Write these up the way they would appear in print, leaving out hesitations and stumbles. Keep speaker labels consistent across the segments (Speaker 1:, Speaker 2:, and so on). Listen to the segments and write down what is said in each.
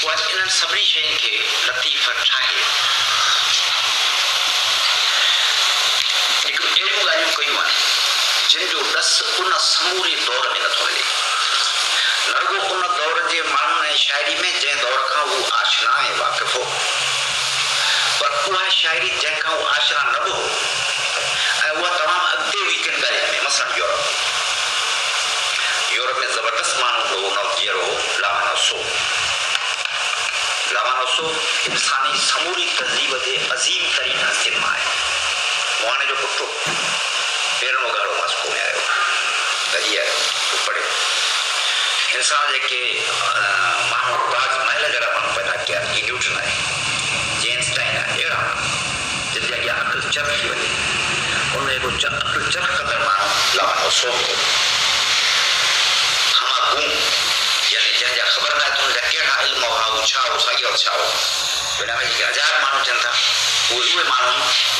Speaker 1: उहा इन्हनि सभिनी शयुनि खे लतीफ़ ठाहे हिकु अहिड़ियूं ॻाल्हियूं कयूं आहिनि जिन जो ॾस उन समूरे दौर में नथो मिले, न रुॻो उन दौर जे माण्हुनि ऐं शाइरी में जंहिं दौर खां उहो आशना ऐं वाक़िफ़ हो, पर उहा शाइरी जंहिंखां उहो आशना न बि हो ऐं उहा तमामु अॻिते हुई किन ॻाल्हियुनि में। मसलन यूरोप में ज़बरदस्त माण्हू हो उन जहिड़ो लामानोसो इंसानी समूरी तहज़ीब जे अज़ीम तरीन हस्तियुनि मां आहे। मोहाने जो पुटु पहिरियों गाढ़ो मॉस्को में आयो, तॾहिं आयो तूं पढ़ियो। इंसान जेके माण्हू ताजमहल जहिड़ा माण्हू पैदा कया, जीअं न्यूटन आहे, जीअं आइंस्टाइन आहे, अहिड़ा जिन जे अॻियां अकुल चरख़ थी वञे, उन जेको अकुल चरख़ कंदड़ माण्हू लामानोसो हो। यानी जंहिंजा ख़बर न आहे त हुनजा कहिड़ा इल्म हुआ, छा हो, साॻियो छा हो। दुनिया में जेके हज़ार माण्हू थियनि था, उहे माण्हू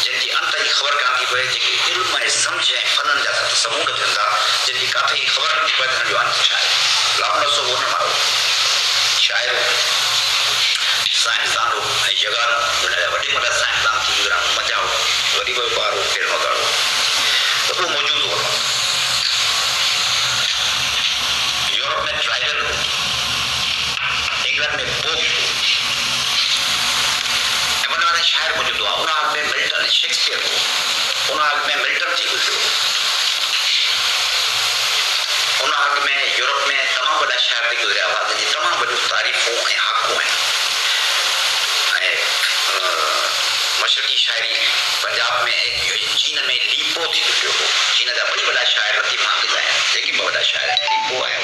Speaker 1: जिन जी अंत जी ख़बर कान थी पए, जेके इल्म ऐं सम्झ ऐं फननि जा समूंड थियनि था, जिन जी काथे ई ख़बर नथी पए त हिन जो अंत छा आहे। लामानोसो उन माण्हू शाइर हो, साइंसदान हो ऐं जगार दुनिया जा वॾे वॾा साइंसदान थी गुज़रिया, मज़ा हो, वरी बि ॿार हो, पहिरियों गाढ़ो त उहो मौजूदु हो। यूरोप में ट्राइडल हो, इंग्लैंड में पोप हो, ऐं वॾा वॾा शाइर मौजूदु हुआ। उन अॻ में मिल्टन शेक्सपियर हो, उन अॻ में मिल्टन थी गुज़रियो। उन अॻ में यूरोप में तमामु वॾा शाइर थी गुज़रिया हुआ, जंहिंजी तमामु वॾियूं तारीफ़ूं ऐं हाकूं आहिनि। ऐं मशरक़ी शाइरी पंजाब में चीन में लीपो थी गुज़रियो हो। चीन जा ॿई वॾा शाइर लतीफ़ हाफ़िज़ आहिनि, जेके ॿ वॾा शाइर लीपो ऐं